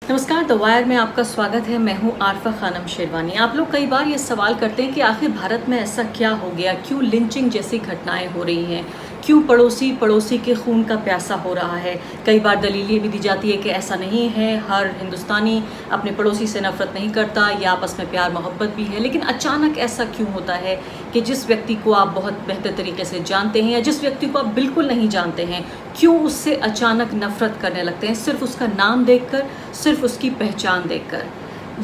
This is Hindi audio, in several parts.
नमस्कार, द वायर में आपका स्वागत है। मैं हूं आरफा खानम शेरवानी। आप लोग कई बार ये सवाल करते हैं कि आखिर भारत में ऐसा क्या हो गया, क्यों लिंचिंग जैसी घटनाएं हो रही हैं, क्यों पड़ोसी पड़ोसी के खून का प्यासा हो रहा है। कई बार दलील ये भी दी जाती है कि ऐसा नहीं है, हर हिंदुस्तानी अपने पड़ोसी से नफरत नहीं करता, या आपस में प्यार मोहब्बत भी है। लेकिन अचानक ऐसा क्यों होता है कि जिस व्यक्ति को आप बहुत बेहतर तरीके से जानते हैं या जिस व्यक्ति को आप बिल्कुल नहीं जानते हैं, क्यों उससे अचानक नफरत करने लगते हैं, सिर्फ उसका नाम देखकर, सिर्फ उसकी पहचान देखकर।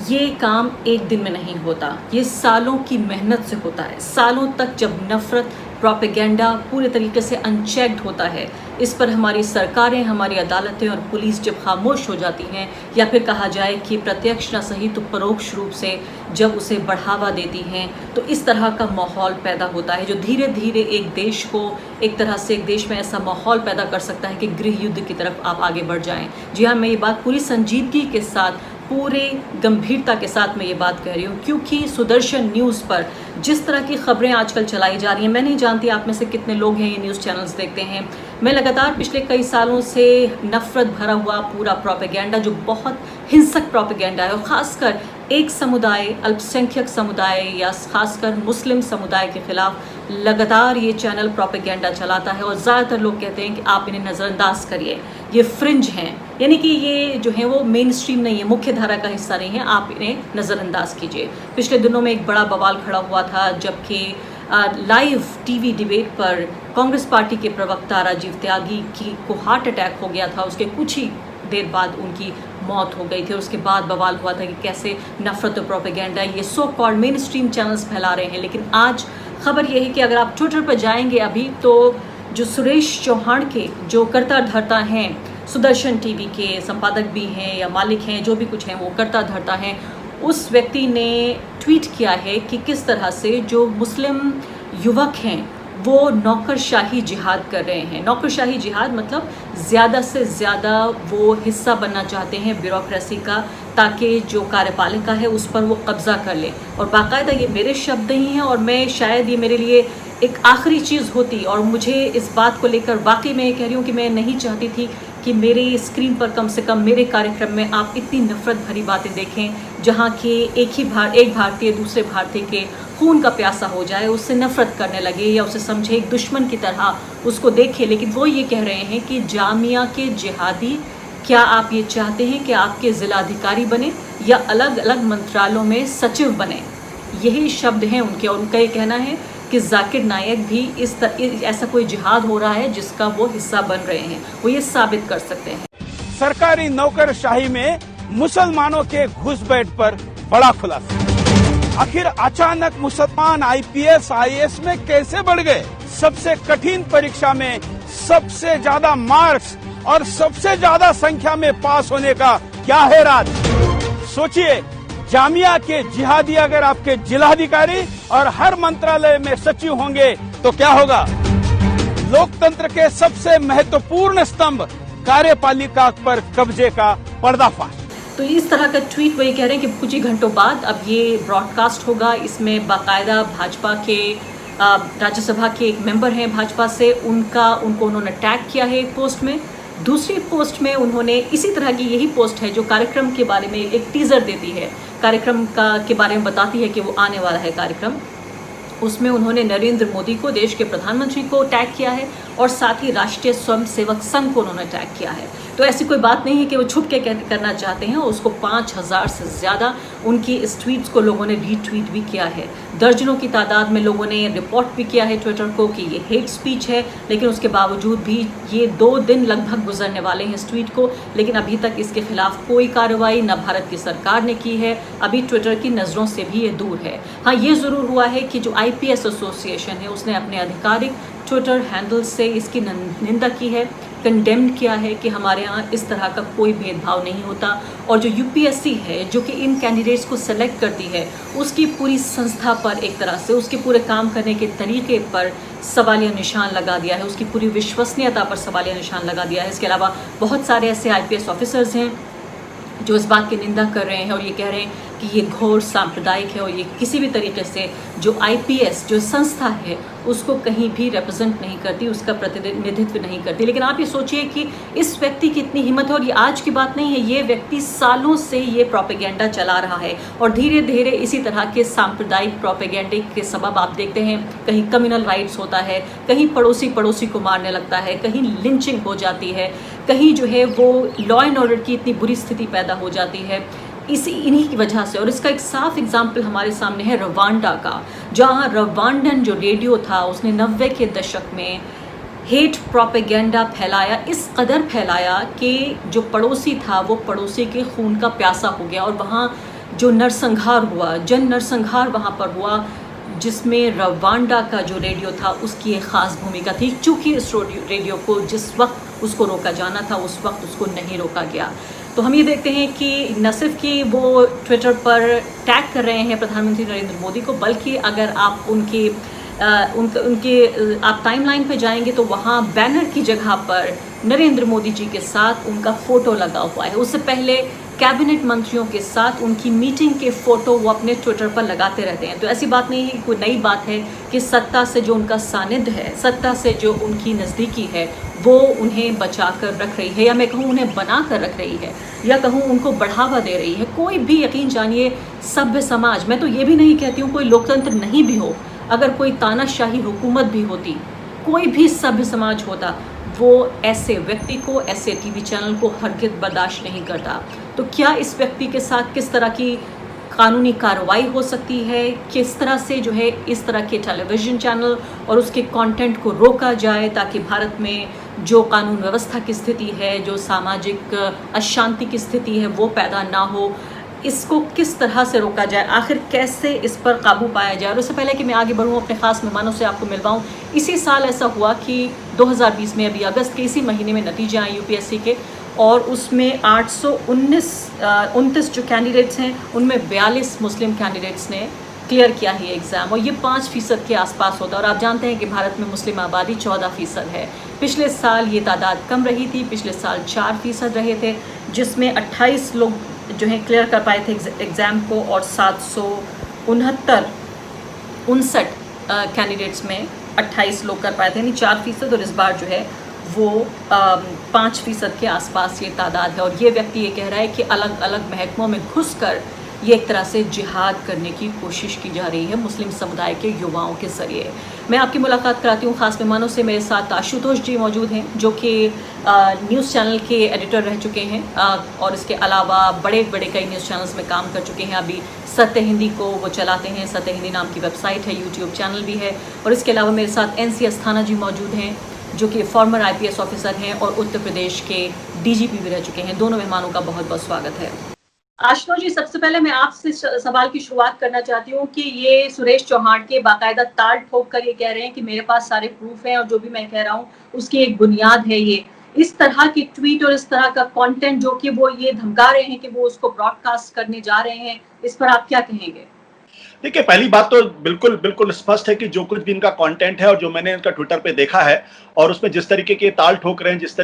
ये काम एक दिन में नहीं होता, ये सालों की मेहनत से होता है। सालों तक जब नफरत, प्रोपेगेंडा पूरे तरीके से अनचेक्ड होता है, इस पर हमारी सरकारें, हमारी अदालतें और पुलिस जब खामोश हो जाती हैं, या फिर कहा जाए कि प्रत्यक्ष न सही तो परोक्ष रूप से जब उसे बढ़ावा देती हैं, तो इस तरह का माहौल पैदा होता है जो धीरे धीरे एक देश को, एक तरह से एक देश में ऐसा माहौल पैदा कर सकता है कि गृह युद्ध की तरफ आप आगे बढ़ जाएं। जी हाँ, मैं ये बात पूरी संजीदगी के साथ, पूरे गंभीरता के साथ मैं ये बात कह रही हूँ, क्योंकि सुदर्शन न्यूज़ पर जिस तरह की खबरें आजकल चलाई जा रही हैं, मैं नहीं जानती आप में से कितने लोग हैं ये न्यूज़ चैनल्स देखते हैं। मैं लगातार पिछले कई सालों से नफरत भरा हुआ पूरा प्रोपेगेंडा, जो बहुत हिंसक प्रोपेगेंडा है, और ख़ासकर एक समुदाय, अल्पसंख्यक समुदाय या खासकर मुस्लिम समुदाय के खिलाफ लगातार ये चैनल प्रोपेगेंडा चलाता है। और ज़्यादातर लोग कहते हैं कि आप इन्हें नज़रअंदाज करिए, ये फ्रिंज हैं, यानी कि ये जो है वो मेन स्ट्रीम नहीं है, मुख्य धारा का हिस्सा नहीं है, आप इन्हें नज़रअंदाज कीजिए। पिछले दिनों में एक बड़ा बवाल खड़ा हुआ था जबकि लाइव टीवी डिबेट पर कांग्रेस पार्टी के प्रवक्ता राजीव त्यागी को हार्ट अटैक हो गया था। उसके कुछ ही देर बाद उनकी मौत हो गई थी। और उसके बाद बवाल हुआ था कि कैसे नफरत और प्रोपेगेंडा ये so called main stream channels फैला रहे हैं। लेकिन आज खबर ये है कि अगर आप ट्विटर पर जाएंगे अभी, तो जो सुरेश चौहान के जो कर्ता धर्ता हैं, सुदर्शन टीवी के संपादक भी हैं या मालिक हैं, जो भी कुछ हैं, वो कर्ता धर्ता हैं, उस व्यक्ति ने ट्वीट किया है कि किस तरह से जो मुस्लिम युवक हैं वो नौकरशाही जिहाद कर रहे हैं। नौकरशाही जिहाद मतलब ज़्यादा से ज़्यादा वो हिस्सा बनना चाहते हैं ब्यूरोक्रेसी का, ताकि जो कार्यपालिका है उस पर वो कब्ज़ा कर ले। और बाकायदा ये मेरे शब्द नहीं हैं, और मैं शायद ये मेरे लिए एक आखिरी चीज़ होती, और मुझे इस बात को लेकर वाकई मैं ये कह रही हूँ कि मैं नहीं चाहती थी कि मेरे स्क्रीन पर, कम से कम मेरे कार्यक्रम में, आप इतनी नफरत भरी बातें देखें जहाँ कि एक भारतीय दूसरे भारतीय के खून का प्यासा हो जाए, उससे नफरत करने लगे या उसे समझे एक दुश्मन की तरह उसको देखे। लेकिन वो ये कह रहे हैं कि जामिया के जिहादी, क्या आप ये चाहते हैं कि आपके ज़िलाधिकारी बने या अलग अलग मंत्रालयों में सचिव बने? यही शब्द हैं उनके। और उनका ये कहना है कि जाकिर नायक भी ऐसा कोई जिहाद हो रहा है जिसका वो हिस्सा बन रहे हैं, वो ये साबित कर सकते हैं। सरकारी नौकरशाही में मुसलमानों के घुसपैठ पर बड़ा खुलासा। आखिर अचानक मुसलमान आईपीएस आईएएस में कैसे बढ़ गए? सबसे कठिन परीक्षा में सबसे ज्यादा मार्क्स और सबसे ज्यादा संख्या में पास होने का क्या है राज? सोचिए, जामिया के जिहादी अगर आपके जिलाधिकारी और हर मंत्रालय में सचिव होंगे तो क्या होगा? लोकतंत्र के सबसे महत्वपूर्ण स्तंभ कार्यपालिका पर कब्जे का पर्दाफाश। तो इस तरह का ट्वीट वही कह रहे हैं कि कुछ ही घंटों बाद अब ये ब्रॉडकास्ट होगा। इसमें बाकायदा भाजपा के राज्यसभा के एक मेंबर हैं भाजपा से, उनको उन्होंने टैग किया है एक पोस्ट में। दूसरी पोस्ट में उन्होंने इसी तरह की यही पोस्ट है जो कार्यक्रम के बारे में एक टीजर देती है, कार्यक्रम के बारे में बताती है कि वो आने वाला है कार्यक्रम। उसमें उन्होंने नरेंद्र मोदी को, देश के प्रधानमंत्री को टैग किया है, और साथ ही राष्ट्रीय स्वयंसेवक संघ को उन्होंने टैग किया है। तो ऐसी कोई बात नहीं है कि वो छुप के करना चाहते हैं। उसको 5000 से ज़्यादा उनकी इस ट्वीट्स को लोगों ने रीट्वीट भी किया है। दर्जनों की तादाद में लोगों ने रिपोर्ट भी किया है ट्विटर को कि ये हेट स्पीच है। लेकिन उसके बावजूद भी ये 2 दिन लगभग गुजरने वाले हैं इस ट्वीट को, लेकिन अभी तक इसके खिलाफ कोई कार्रवाई न भारत की सरकार ने की है। अभी ट्विटर की नज़रों से भी ये दूर है। हाँ, ये ज़रूर हुआ है कि जो आईपीएस एसोसिएशन है उसने अपने आधिकारिक ट्विटर हैंडल से इसकी निंदा की है, कंडेम्ड किया है कि हमारे यहाँ इस तरह का कोई भेदभाव नहीं होता। और जो यूपीएससी है जो कि इन कैंडिडेट्स को सेलेक्ट करती है, उसकी पूरी संस्था पर, एक तरह से उसके पूरे काम करने के तरीके पर सवालिया निशान लगा दिया है, उसकी पूरी विश्वसनीयता पर सवालिया निशान लगा दिया है। इसके अलावा बहुत सारे ऐसे आईपीएस ऑफिसर्स हैं जो इस बात की निंदा कर रहे हैं और ये कह रहे हैं कि ये घोर सांप्रदायिक है और ये किसी भी तरीके से जो आईपीएस जो संस्था है उसको कहीं भी रिप्रेजेंट नहीं करती, उसका प्रतिनिधित्व नहीं करती। लेकिन आप ये सोचिए कि इस व्यक्ति की इतनी हिम्मत है, और ये आज की बात नहीं है, ये व्यक्ति सालों से ये प्रोपेगेंडा चला रहा है और धीरे धीरे इसी तरह के सांप्रदायिक प्रोपेगेंडे के सबब आप देखते हैं कहीं कम्युनल राइट्स होता है, कहीं पड़ोसी को मारने लगता है, कहीं लिंचिंग हो जाती है, कहीं जो है वो लॉ एंड ऑर्डर की इतनी बुरी स्थिति पैदा हो जाती है इन्हीं की वजह से। और इसका एक साफ एग्जाम्पल हमारे सामने है रवांडा का, जहाँ रवांडन जो रेडियो था उसने 90 के दशक में हेट प्रोपेगेंडा फैलाया, इस कदर फैलाया कि जो पड़ोसी था वो पड़ोसी के खून का प्यासा हो गया। और वहाँ जो नरसंहार हुआ, जन नरसंहार वहाँ पर हुआ, जिसमें रवांडा का जो रेडियो था उसकी एक ख़ास भूमिका थी, क्योंकि इस रेडियो को जिस वक्त उसको रोका जाना था उस वक्त उसको नहीं रोका गया। तो हम ये देखते हैं कि न सिर्फ कि वो ट्विटर पर टैग कर रहे हैं प्रधानमंत्री नरेंद्र मोदी को, बल्कि अगर आप उनके आप टाइमलाइन पे जाएंगे तो वहाँ बैनर की जगह पर नरेंद्र मोदी जी के साथ उनका फ़ोटो लगा हुआ है। उससे पहले कैबिनेट मंत्रियों के साथ उनकी मीटिंग के फ़ोटो वो अपने ट्विटर पर लगाते रहते हैं। तो ऐसी बात नहीं है कि कोई नई बात है कि सत्ता से जो उनका सानिध्य है, सत्ता से जो उनकी नज़दीकी है, वो उन्हें बचा कर रख रही है, या मैं कहूँ उन्हें बना कर रख रही है, या कहूँ उनको बढ़ावा दे रही है। कोई भी यकीन जानिए सभ्य समाज, मैं तो ये भी नहीं कहती हूँ कोई लोकतंत्र नहीं भी हो, अगर कोई तानाशाही हुकूमत भी होती, कोई भी सभ्य समाज होता, वो ऐसे व्यक्ति को, ऐसे टीवी चैनल को हरगिज़ बर्दाश्त नहीं करता। तो क्या इस व्यक्ति के साथ किस तरह की कानूनी कार्रवाई हो सकती है, किस तरह से जो है इस तरह के टेलीविज़न चैनल और उसके कंटेंट को रोका जाए, ताकि भारत में जो कानून व्यवस्था की स्थिति है, जो सामाजिक अशांति की स्थिति है, वो पैदा ना हो, इसको किस तरह से रोका जाए, आखिर कैसे इस पर काबू पाया जाए। और उससे पहले कि मैं आगे बढ़ूँ, अपने ख़ास मेहमानों से आपको मिलवाऊँ, इसी साल ऐसा हुआ कि 2020 में अभी अगस्त के इसी महीने में नतीजे आए यूपीएससी के, और उसमें 829 जो कैंडिडेट्स हैं उनमें 42 मुस्लिम कैंडिडेट्स ने क्लियर किया है ये एग्ज़ाम, और ये 5% के आसपास होता है। और आप जानते हैं कि भारत में मुस्लिम आबादी 14% है। पिछले साल ये तादाद कम रही थी, पिछले साल 4% रहे थे, जिसमें 28 लोग जो है क्लियर कर पाए थे एग्ज़ाम को, और 769 कैंडिडेट्स में 28 लोग कर पाए थे, यानी 4%। और इस बार जो है वो 5% के आसपास ये तादाद है। और ये व्यक्ति ये कह रहा है कि अलग अलग महकमों में घुसकर ये एक तरह से जिहाद करने की कोशिश की जा रही है मुस्लिम समुदाय के युवाओं के ज़रिए। मैं आपकी मुलाकात कराती हूँ ख़ास मेहमानों से। मेरे साथ आशुतोष जी मौजूद हैं, जो कि न्यूज़ चैनल के एडिटर रह चुके हैं, और इसके अलावा बड़े बड़े कई न्यूज़ चैनल्स में काम कर चुके हैं। अभी सत्य हिंदी को वो चलाते हैं, सत्य हिंदी नाम की वेबसाइट है, यूट्यूब चैनल भी है। और इसके अलावा मेरे साथ NC अस्थाना जी मौजूद हैं, जो कि फॉर्मर IPS ऑफिसर हैं और उत्तर प्रदेश के DGP भी रह चुके हैं। दोनों मेहमानों का बहुत बहुत स्वागत है। आशुतोष जी, सबसे पहले मैं आपसे सवाल की शुरुआत करना चाहती हूँ कि ये सुरेश चौहान के बाकायदा ताल ठोक कर ये कह रहे हैं कि मेरे पास सारे प्रूफ हैं और जो भी मैं कह रहा हूँ उसकी एक बुनियाद है ये, इस तरह की ट्वीट और इस तरह का कंटेंट जो कि वो ये धमका रहे हैं कि वो उसको ब्रॉडकास्ट करने जा रहे हैं, इस पर आप क्या कहेंगे? देखिए, पहली बात तो बिल्कुल बिल्कुल स्पष्ट है कि जो कुछ भी इनका कंटेंट है और जो मैंने इनका ट्विटर पे देखा है और उसमें जिस तरीके के ताल ठोक रहे हैं, जिस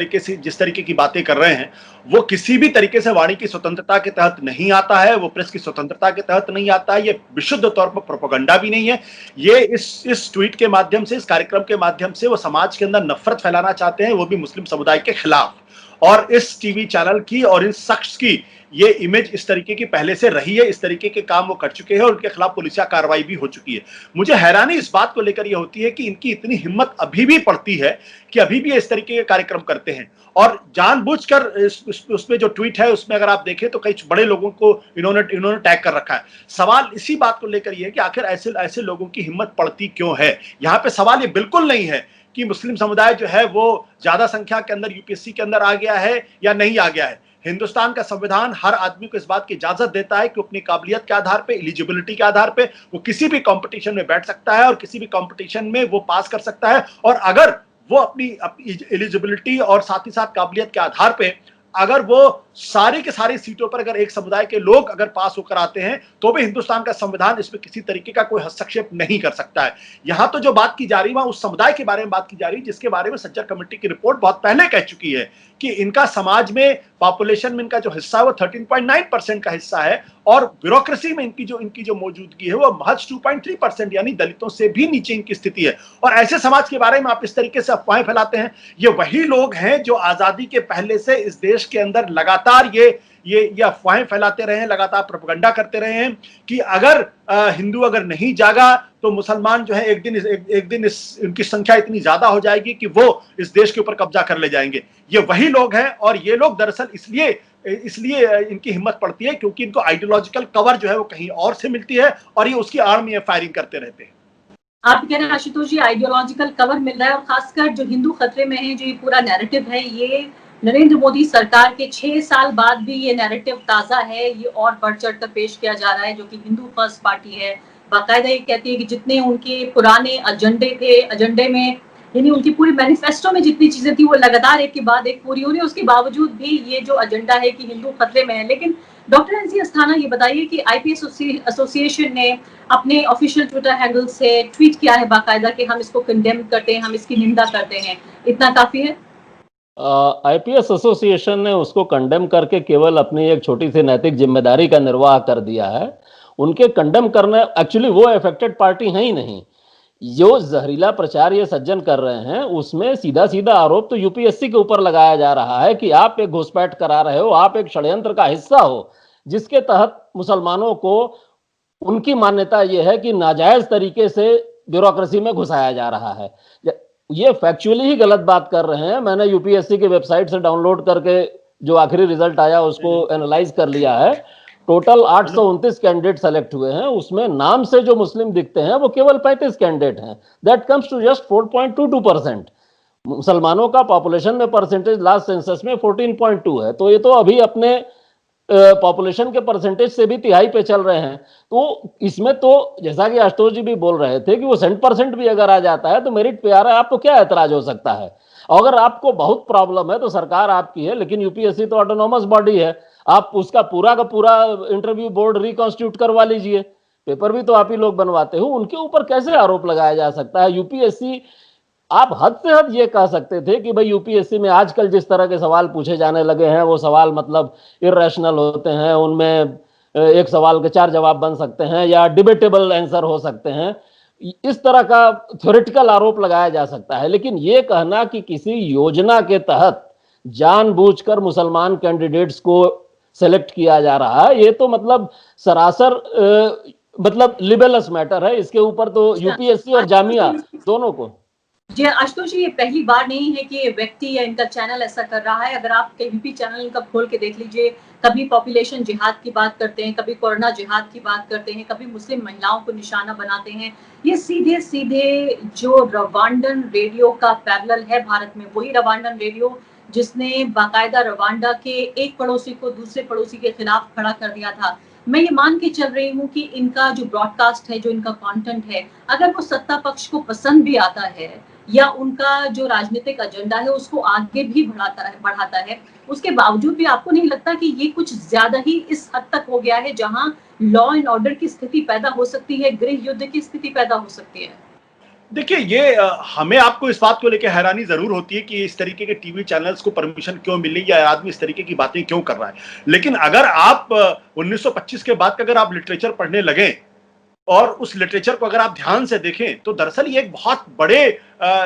तरीके की बातें कर रहे हैं, वो किसी भी तरीके से वाणी की स्वतंत्रता के तहत नहीं आता है, वो प्रेस की स्वतंत्रता के तहत नहीं आता है। ये विशुद्ध तौर पर प्रोपेगेंडा भी नहीं है। ये इस ट्वीट के माध्यम से, इस कार्यक्रम के माध्यम से वो समाज के अंदर नफरत फैलाना चाहते हैं, वो भी मुस्लिम समुदाय के खिलाफ। और इस टीवी चैनल की और इस शख्स की ये इमेज इस तरीके की पहले से रही है, इस तरीके के काम वो कर चुके हैं और उनके खिलाफ पुलिसिया कार्रवाई भी हो चुकी है। मुझे हैरानी इस बात को लेकर ये होती है कि इनकी इतनी हिम्मत अभी भी पड़ती है कि अभी भी इस तरीके के कार्यक्रम करते हैं और जानबूझकर उसमें जो ट्वीट है उसमें अगर आप देखें तो कई बड़े लोगों को इन्होंने टैग कर रखा है। सवाल इसी बात को लेकर ये है कि आखिर ऐसे लोगों की हिम्मत पड़ती क्यों है। यहाँ पे सवाल ये बिल्कुल नहीं है कि मुस्लिम समुदाय जो है वो ज्यादा संख्या के अंदर यूपीएससी के अंदर आ गया है या नहीं आ गया है। हिंदुस्तान का संविधान हर आदमी को इस बात की इजाजत देता है कि अपनी काबिलियत के आधार पे, एलिजिबिलिटी के आधार पे वो किसी भी कंपटीशन में बैठ सकता है और किसी भी कंपटीशन में वो पास कर सकता है। और अगर वो अपनी एलिजिबिलिटी और साथ ही साथ काबिलियत के आधार पे अगर वो सारी के सारी सीटों पर अगर एक समुदाय के लोग अगर पास होकर आते हैं तो भी हिंदुस्तान का संविधान इसमें किसी तरीके का कोई हस्तक्षेप नहीं कर सकता है। यहां तो जो बात की जा रही है वहां उस समुदाय के बारे में बात की जा रही है जिसके बारे में सज्जर कमेटी की रिपोर्ट बहुत पहले कह चुकी है कि इनका समाज में पॉपुलेशन में इनका जो हिस्सा है वो 13.9% का हिस्सा है और ब्यूरोक्रेसी में इनकी जो मौजूदगी है वो महज 2.3%, यानी दलितों से भी नीचे इनकी स्थिति है। और ऐसे समाज के बारे में आप इस तरीके से अफवाहें फैलाते हैं। ये वही लोग हैं जो आजादी के पहले से इस देश के अंदर लगातार ये अफवाहें फैलाते रहे हैं, लगातार प्रोपेगेंडा करते रहे हैं कि अगर हिंदू अगर नहीं जागा तो मुसलमान जो है एक दिन उनकी संख्या इतनी ज्यादा हो जाएगी कि वो इस देश के ऊपर कब्जा कर ले जाएंगे। ये वही लोग हैं और ये लोग दरअसल इसलिए इनकी हिम्मत पड़ती है क्योंकि इनको आइडियोलॉजिकल कवर जो है वो कहीं और से मिलती है और ये उसकी आड़ में फायरिंग करते रहते हैं। आप कह रहे हैं आशुतोष जी आइडियोलॉजिकल कवर मिल रहा है और खासकर जो हिंदू खतरे में है, जो ये पूरा नैरेटिव है, ये नरेंद्र मोदी सरकार के 6 साल बाद भी ये नैरेटिव ताजा है, ये और बढ़ चढ़ कर पेश किया जा रहा है, जो कि हिंदू फर्स्ट पार्टी है। बाकायदा ये कहती है कि जितने उनके पुराने एजेंडे में यानी उनकी पूरी मैनिफेस्टो में जितनी चीजें थी वो लगातार एक के बाद एक पूरी हो रही है। उसके बावजूद भी ये जो एजेंडा है कि हिंदू खतरे में है। लेकिन डॉक्टर एनसी अस्थाना, ये बताइए कि आईपीएस एसोसिएशन ने अपने ऑफिशियल ट्विटर हैंडल से ट्वीट किया है बाकायदा कि हम इसको कंडेम करते हैं, हम इसकी निंदा करते हैं, इतना काफी है? आईपीएस एसोसिएशन ने उसको कंडेम करके केवल अपनी एक छोटी सी नैतिक जिम्मेदारी का निर्वाह कर दिया है। उनके कंडेम करने, एक्चुअली वो अफेक्टेड पार्टी है ही नहीं। जो जहरीला प्रचार ये सज्जन कर रहे हैं उसमें सीधा सीधा आरोप तो यूपीएससी के ऊपर लगाया जा रहा है कि आप एक घुसपैठ करा रहे हो, आप एक षड्यंत्र का हिस्सा हो जिसके तहत मुसलमानों को, उनकी मान्यता यह है कि नाजायज तरीके से ब्यूरोक्रेसी में घुसाया जा रहा है। ये फैक्चुअली ही गलत बात कर रहे हैं। मैंने यूपीएससी की वेबसाइट से डाउनलोड करके जो आखिरी रिजल्ट आया उसको एनालाइज कर लिया है। टोटल 829 कैंडिडेट सेलेक्ट हुए हैं, उसमें नाम से जो मुस्लिम दिखते हैं वो केवल 35 कैंडिडेट हैं। That comes to just 4.22%। मुसलमानों का पॉपुलेशन में परसेंटेज लास्ट सेंसस में 14.2 है, तो ये तो अभी अपने पॉपुलेशन के परसेंटेज से भी तिहाई पे चल रहे हैं। तो इसमें तो जैसा कि आशुतोष जी भी बोल रहे थे कि वो 100% भी अगर आ जाता है तो मेरिट पे आ रहा है, आपको क्या एतराज हो सकता है? अगर आपको बहुत प्रॉब्लम है तो सरकार आपकी है, लेकिन यूपीएससी तो ऑटोनोमस बॉडी है, आप उसका पूरा का पूरा इंटरव्यू बोर्ड रिकॉन्स्टिट्यूट करवा लीजिए। पेपर भी तो आप ही लोग बनवाते हो, उनके ऊपर कैसे आरोप लगाया जा सकता है? यूपीएससी, आप हद से हद ये कह सकते थे कि भाई यूपीएससी में आजकल जिस तरह के सवाल पूछे जाने लगे हैं वो सवाल मतलब इर्रेशनल होते हैं, उनमें एक सवाल के 4 जवाब बन सकते हैं या डिबेटेबल आंसर हो सकते हैं, इस तरह का थ्योरेटिकल आरोप लगाया जा सकता है। लेकिन ये कहना कि किसी योजना के तहत जानबूझकर मुसलमान कैंडिडेट्स को सेलेक्ट किया जा रहा है, ये तो मतलब सरासर मतलब लिबेलस मैटर है। इसके ऊपर तो यूपीएससी और जामिया दोनों को। जी आशुतोष जी, ये पहली बार नहीं है कि ये व्यक्ति या इनका चैनल ऐसा कर रहा है। अगर आप कहीं भी चैनल इनका खोल के देख लीजिए, कभी पॉपुलेशन जिहाद की बात करते हैं, कभी कोरोना जिहाद की बात करते हैं, कभी मुस्लिम महिलाओं को निशाना बनाते हैं। ये सीधे सीधे जो रवांडन रेडियो का पैरेलल है भारत में, वही रवांडन रेडियो जिसने बाकायदा रवांडा के एक पड़ोसी को दूसरे पड़ोसी के खिलाफ खड़ा कर दिया था। मैं ये मान के चल रही हूँ कि इनका जो ब्रॉडकास्ट है, जो इनका कंटेंट है, अगर वो सत्ता पक्ष को पसंद भी आता है या उनका जो राजनीतिक एजेंडा है उसको आगे भी बढ़ाता है, उसके बावजूद भी आपको नहीं लगता कि ये कुछ ज्यादा ही इस हद तक हो गया है जहां लॉ एंड ऑर्डर की स्थिति पैदा हो सकती है, गृह युद्ध की स्थिति पैदा हो सकती है? देखिए, ये हमें आपको इस बात को लेकर हैरानी जरूर होती है कि इस तरीके के टीवी चैनल्स को परमिशन क्यों मिली या आदमी इस तरीके की बातें क्यों कर रहा है। लेकिन अगर आप 1925 के बाद का अगर आप लिटरेचर पढ़ने लगे और उस लिटरेचर को अगर आप ध्यान से देखें तो दरअसल ये एक बहुत बड़े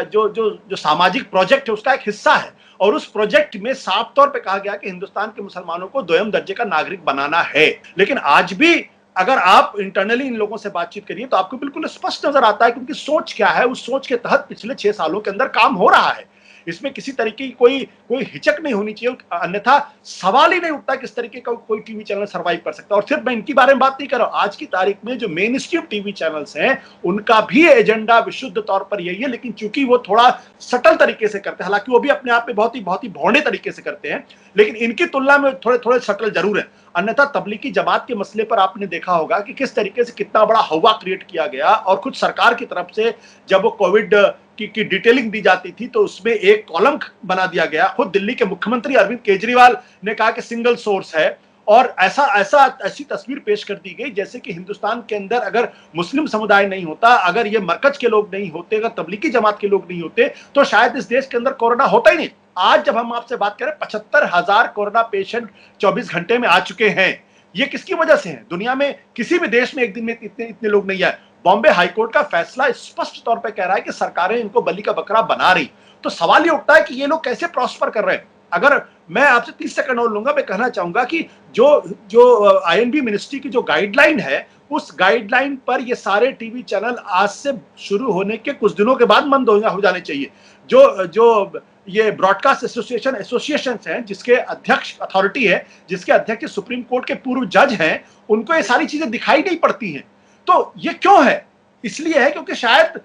जो सामाजिक प्रोजेक्ट है उसका एक हिस्सा है। और उस प्रोजेक्ट में साफ तौर पे कहा गया कि हिंदुस्तान के मुसलमानों को 2म दर्जे का नागरिक बनाना है। लेकिन आज भी अगर आप इंटरनली इन लोगों से बातचीत करिए तो आपको बिल्कुल स्पष्ट नजर आता है कि उनकी सोच क्या है। उस सोच के तहत पिछले 6 सालों के अंदर काम हो रहा है। इसमें किसी तरीके की कोई हिचक नहीं होनी चाहिए, अन्यथा सवाल ही नहीं उठता कि इस तरीके का कोई टीवी चैनल सर्वाइव कर सकता है। और सिर्फ मैं इनकी बारे में बात नहीं कर रहा हूं, आज की तारीख में जो मेन स्ट्रीम टीवी चैनल्स हैं उनका भी एजेंडा विशुद्ध तौर पर यही है, लेकिन चूंकि वो थोड़ा सटल तरीके से करते हैं, हालांकि वो भी अपने आप में बहुत ही भौणे तरीके से करते हैं, लेकिन इनकी तुलना में थोड़े सटल जरूर है। अन्यथा तबलीगी जमात के मसले पर आपने देखा होगा कि किस तरीके से कितना बड़ा हवा क्रिएट किया गया और खुद सरकार की तरफ से जब वो कोविड की डिटेलिंग दी जाती थी तो उसमें एक कॉलम बना दिया गया। खुद दिल्ली के मुख्यमंत्री अरविंद केजरीवाल ने कहा कि सिंगल सोर्स है और ऐसी तस्वीर पेश कर दी गई जैसे कि हिंदुस्तान के अंदर अगर मुस्लिम समुदाय नहीं होता, अगर ये मरकज के लोग नहीं होते, अगर तबलीगी जमात के लोग नहीं होते, तो शायद इस देश के अंदर कोरोना होता ही नहीं। आज जब हम आपसे बात करें 75,000 कोरोना पेशेंट 24 घंटे में आ चुके हैं। ये किसकी वजह से है? दुनिया में किसी भी देश में एक दिन में इतने लोग नहीं आए। बॉम्बे हाईकोर्ट का फैसला स्पष्ट तौर पर कह रहा है कि सरकारें इनको बलि का बकरा बना रही। तो सवाल ये उठता है कि ये लोग कैसे प्रॉस्पर कर रहे हैं। अगर मैं आपसे 30 सेकंड और लूंगा, मैं कहना चाहूंगा कि जो आईएनबी मिनिस्ट्री की जो गाइडलाइन है, उस गाइडलाइन पर ये सारे टीवी चैनल आज से शुरू होने के कुछ दिनों के बाद बंद हो जाने चाहिए। जो ये ब्रॉडकास्ट एसोसिएशन हैं, जिसके अध्यक्ष अथॉरिटी है, जिसके अध्यक्ष सुप्रीम कोर्ट के पूर्व जज हैं, उनको ये सारी चीजें दिखाई नहीं पड़ती हैं। तो ये क्यों है? इसलिए है क्योंकि शायद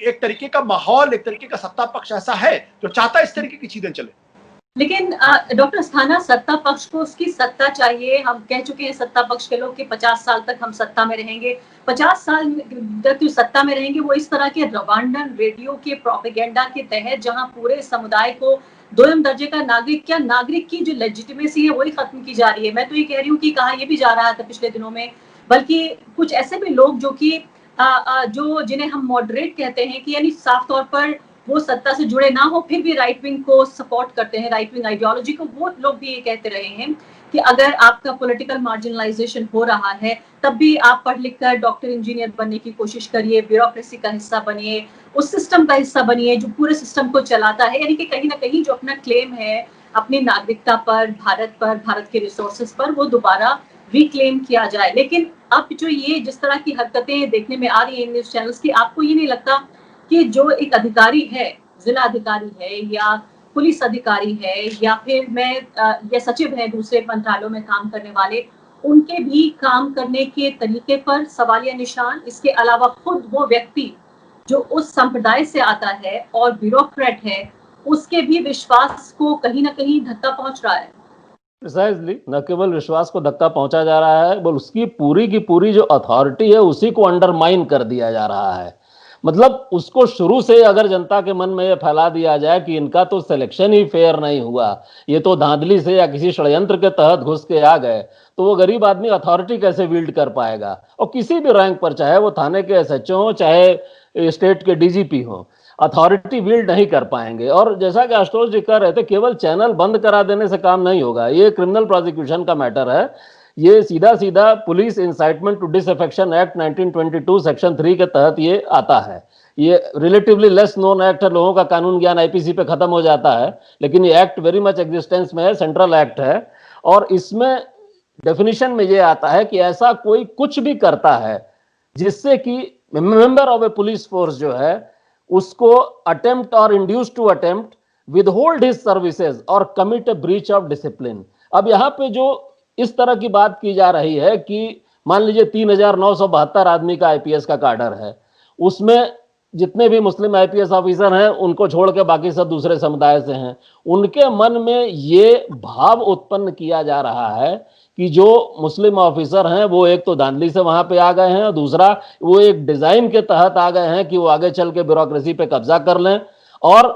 एक तरीके का माहौल, एक तरीके का सत्ता पक्ष ऐसा है जो चाहता है इस तरीके की चीजें चले। लेकिन डॉक्टर अस्थाना, सत्ता पक्ष को उसकी सत्ता चाहिए। हम कह चुके हैं सत्ता पक्ष के लोग कि 50 साल तक हम सत्ता में रहेंगे। 50 साल तक जो सत्ता में रहेंगे वो इस तरह के रवांडन रेडियो के प्रोपेगेंडा के तहत, जहां पूरे समुदाय को दोयम दर्जे का नागरिक की जो लेजिटिमेसी है वही खत्म की जा रही है। मैं तो ये कह रही हूँ कि कहा यह भी जा रहा था पिछले दिनों में, बल्कि कुछ ऐसे भी लोग जो कि जिन्हें हम मॉडरेट कहते हैं, कि यानी साफ तौर पर वो सत्ता से जुड़े ना हो फिर भी राइट विंग को सपोर्ट करते हैं, राइट विंग आइडियोलॉजी को, वो लोग भी ये कहते रहे हैं कि अगर आपका पॉलिटिकल मार्जिनलाइजेशन हो रहा है तब भी आप पढ़ लिख कर डॉक्टर इंजीनियर बनने की कोशिश करिए, ब्यूरोक्रेसी का हिस्सा बनिए, उस सिस्टम का हिस्सा बनिए जो पूरे सिस्टम को चलाता है। यानी कि कहीं ना कहीं जो अपना क्लेम है अपनी नागरिकता पर, भारत के रिसोर्सेज पर, वो दोबारा रिक्लेम किया जाए। लेकिन अब जो ये जिस तरह की हरकतें देखने में आ रही है न्यूज चैनल्स की, आपको ये नहीं लगता कि जो एक अधिकारी है, जिला अधिकारी है या पुलिस अधिकारी है या फिर या सचिव है दूसरे मंत्रालयों में काम करने वाले, उनके भी काम करने के तरीके पर सवालिया निशान, इसके अलावा खुद वो व्यक्ति जो उस संप्रदाय से आता है और ब्यूरोक्रेट है, उसके भी विश्वास को कहीं ना कहीं धक्का पहुंच रहा है। प्रिसाइजली, न केवल विश्वास को धक्का पहुंचा जा रहा है, बल्कि उसकी पूरी की पूरी जो अथॉरिटी है उसी को अंडरमाइन कर दिया जा रहा है। मतलब उसको शुरू से अगर जनता के मन में ये फैला दिया जाए कि इनका तो सिलेक्शन ही फेयर नहीं हुआ, ये तो धांधली से या किसी षड्यंत्र के तहत घुस के आ गए, तो वो गरीब आदमी अथॉरिटी कैसे विल्ड कर पाएगा? और किसी भी रैंक पर, चाहे वो थाने के एसएचओ हो, चाहे स्टेट के डीजीपी हो, अथॉरिटी बिल्ड नहीं कर पाएंगे। और जैसा कि आशुतोष जी कह रहे थे, केवल चैनल बंद करा देने से काम नहीं होगा। ये क्रिमिनल प्रोसिक्यूशन का मैटर है। ये सीधा police incitement to disaffection act 1922 section 3 के तहत ये आता है। ये रिलेटिवली लेस नोन एक्ट है, लोगों का कानून ज्ञान आईपीसी पे खत्म हो जाता है, लेकिन ये एक्ट वेरी मच एग्जिस्टेंस में है, सेंट्रल एक्ट है। और इसमें डेफिनेशन में ये आता है कि ऐसा कोई कुछ भी करता है जिससे कि member of a police force जो है उसको अटेम्प्ट और induce to attempt withhold his services और commit a breach of discipline. अब यहाँ पे जो इस तरह की बात की जा रही है कि मान लीजिए 3,972 आदमी का आईपीएस का काडर है, उसमें जितने भी मुस्लिम आईपीएस ऑफिसर हैं उनको छोड़ के बाकी सब दूसरे समुदाय से हैं। उनके मन में ये भाव उत्पन्न किया जा रहा है कि जो मुस्लिम ऑफिसर हैं वो एक तो धांधली से वहां पे आ गए हैं, और दूसरा वो एक डिजाइन के तहत आ गए हैं कि वो आगे चल के ब्यूरोक्रेसी पे कब्जा कर लें और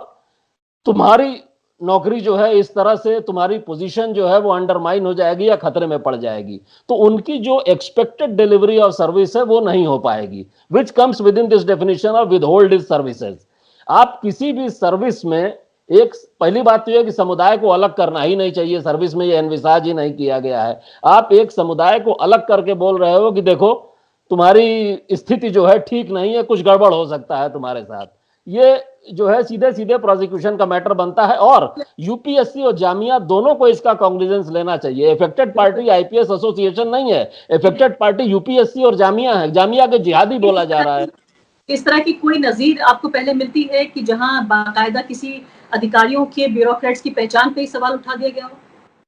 तुम्हारी नौकरी जो है इस तरह से, तुम्हारी पोजीशन जो है वो अंडरमाइन हो जाएगी या खतरे में पड़ जाएगी। तो उनकी जो एक्सपेक्टेड डिलीवरी ऑफ सर्विस है वो नहीं हो पाएगी, which comes with in this definition of withhold his services. आप किसी भी सर्विस में, एक पहली बात तो यह कि समुदाय को अलग करना ही नहीं चाहिए, सर्विस में ये एनविसाज ही नहीं किया गया है। आप एक समुदाय को अलग करके बोल रहे हो कि देखो तुम्हारी स्थिति जो है ठीक नहीं है, कुछ गड़बड़ हो सकता है तुम्हारे साथ। ये जो है सीधे सीधे प्रोसिक्यूशन का मैटर बनता है और यूपीएससी और जामिया दोनों को इसका कॉग्निजेंस लेना चाहिए। इफेक्टेड पार्टी आईपीएस एसोसिएशन नहीं है, इफेक्टेड पार्टी यूपीएससी और जामिया है। जामिया के जिहादी बोला जा रहा है। इस तरह की कोई नजीर आपको पहले मिलती है कि जहां बाकायदा किसी अधिकारियों के, ब्यूरोक्रेट्स की पहचान पे ही सवाल उठा दिया गया हो?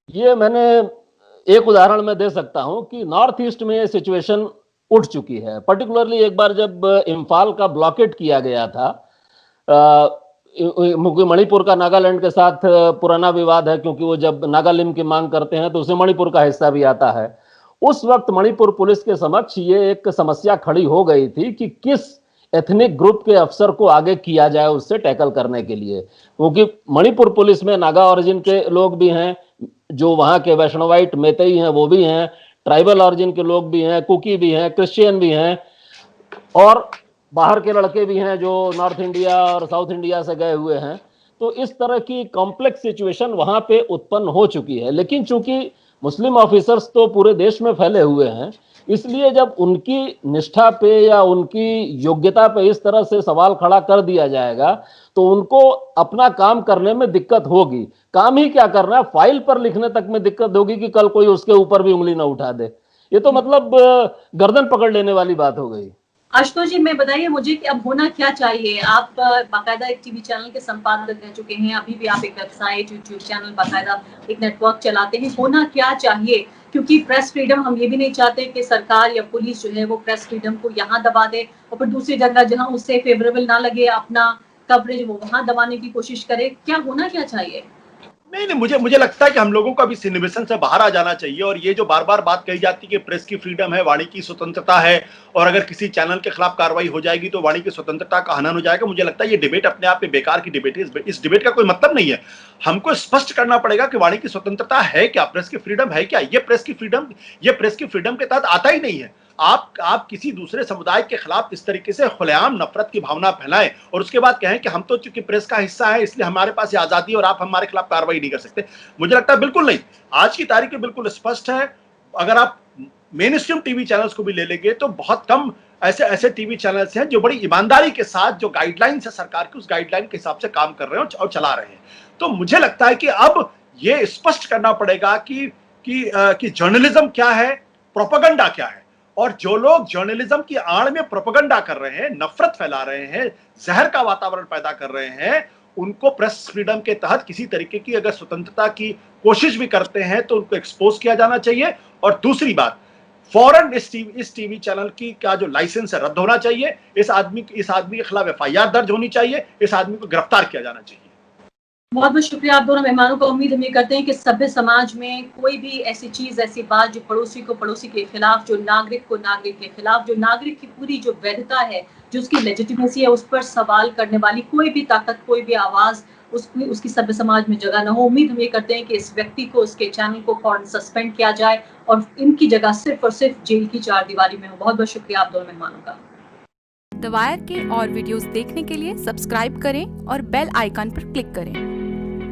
ये मैंने एक उदाहरण में दे सकता हूं कि नॉर्थ ईस्ट में ये सिचुएशन उठ चुकी है। पर्टिकुलरली एक बार जब इम्फाल का ब्लॉकेट किया गया था, मणिपुर का नागालैंड के साथ पुराना विवाद है, क्योंकि वो जब नागालिम की मांग करते हैं तो उसमें मणिपुर का हिस्सा भी आता है। उस वक्त मणिपुर पुलिस के समक्ष ये एक समस्या खड़ी हो गई थी कि किस एथनिक ग्रुप के अफसर को आगे किया जाए उससे टैकल करने के लिए, क्योंकि मणिपुर पुलिस में नागा ओरिजिन के लोग भी हैं, जो वहाँ के वैष्णवाइट मेतई हैं वो भी हैं, ट्राइबल ऑरिजिन के लोग भी हैं, कुकी भी हैं, क्रिश्चियन भी हैं, और बाहर के लड़के भी हैं जो नॉर्थ इंडिया और साउथ इंडिया से गए हुए हैं। तो इस तरह की कॉम्प्लेक्स सिचुएशन वहां पे उत्पन्न हो चुकी है। लेकिन चूंकि मुस्लिम ऑफिसर्स तो पूरे देश में फैले हुए हैं, इसलिए जब उनकी निष्ठा पे या उनकी योग्यता पे इस तरह से सवाल खड़ा कर दिया जाएगा तो उनको अपना काम करने में दिक्कत होगी। काम ही क्या करना है, फाइल पर लिखने तक में दिक्कत होगी कि कल कोई उसके ऊपर भी उंगली ना उठा दे। ये तो मतलब गर्दन पकड़ लेने वाली बात हो गई। आशुतोष जी, मैं बताइए मुझे कि अब होना क्या चाहिए। आप बाकायदा एक टीवी चैनल के संपादक रह चुके हैं, अभी भी आप एक वेबसाइट, यूट्यूब चैनल, बाकायदा एक नेटवर्क चलाते हैं। होना क्या चाहिए, क्योंकि प्रेस फ्रीडम हम ये भी नहीं चाहते कि सरकार या पुलिस जो है वो प्रेस फ्रीडम को यहाँ दबा दे और फिर दूसरी जगह जहाँ उससे फेवरेबल ना लगे अपना कवरेज वो वहां दबाने की कोशिश करे। क्या होना क्या चाहिए? नहीं, मुझे लगता है कि हम लोगों को अभी सिनेमेशन से बाहर आ जाना चाहिए। और ये जो बार बार बात कही जाती है कि प्रेस की फ्रीडम है, वाणी की स्वतंत्रता है, और अगर किसी चैनल के खिलाफ कार्रवाई हो जाएगी तो वाणी की स्वतंत्रता का हनन हो जाएगा, मुझे लगता है ये डिबेट अपने आप में बेकार की डिबेट है। इस डिबेट का कोई मतलब नहीं है। हमको स्पष्ट करना पड़ेगा कि वाणी की स्वतंत्रता है क्या, प्रेस की फ्रीडम है क्या। ये प्रेस की फ्रीडम के तहत आता ही नहीं है। आप किसी दूसरे समुदाय के खिलाफ इस तरीके से खुलेआम नफरत की भावना फैलाएं और उसके बाद कहें कि हम तो चूंकि प्रेस का हिस्सा है इसलिए हमारे पास ये आजादी और आप हमारे खिलाफ कार्रवाई नहीं कर सकते। मुझे लगता है बिल्कुल नहीं। आज की तारीख में बिल्कुल स्पष्ट है। अगर आप मेन स्ट्रीम टीवी चैनल्स को भी ले लेंगे तो बहुत कम ऐसे टीवी चैनल्स हैं जो बड़ी ईमानदारी के साथ जो गाइडलाइंस है सरकार की, उस गाइडलाइन के हिसाब से काम कर रहे हैं और चला रहे हैं। तो मुझे लगता है कि अब ये स्पष्ट करना पड़ेगा कि जर्नलिज्म क्या है, प्रोपेगेंडा क्या है। और जो लोग जर्नलिज्म की आड़ में प्रोपेगेंडा कर रहे हैं, नफरत फैला रहे हैं, जहर का वातावरण पैदा कर रहे हैं, उनको प्रेस फ्रीडम के तहत किसी तरीके की अगर स्वतंत्रता की कोशिश भी करते हैं तो उनको एक्सपोज किया जाना चाहिए। और दूसरी बात, फौरन इस टीवी चैनल की का जो लाइसेंस है रद्द होना चाहिए। इस आदमी के खिलाफ एफआईआर दर्ज होनी चाहिए। इस आदमी को गिरफ्तार किया जाना चाहिए। बहुत बहुत शुक्रिया आप दोनों मेहमानों का। उम्मीद हम ये करते हैं कि सभ्य समाज में कोई भी ऐसी चीज, ऐसी बात जो पड़ोसी को पड़ोसी के खिलाफ, जो नागरिक को नागरिक के खिलाफ, जो नागरिक की पूरी जो वैधता है, जो उसकी लेजिटिमेसी है, उस पर सवाल करने वाली कोई भी ताकत, कोई भी आवाज उसकी सभ्य समाज में जगह न हो। उम्मीद हम ये करते हैं कि इस व्यक्ति को, उसके चैनल को फौरन सस्पेंड किया जाए और इनकी जगह सिर्फ और सिर्फ जेल की चारदीवारी में हो। बहुत बहुत शुक्रिया आप दोनों मेहमानों का। द वायर के और वीडियोस देखने के लिए सब्सक्राइब करें और बेल आइकन पर क्लिक करें।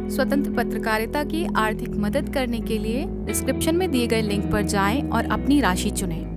स्वतंत्र पत्रकारिता की आर्थिक मदद करने के लिए डिस्क्रिप्शन में दिए गए लिंक पर जाएं और अपनी राशि चुनें।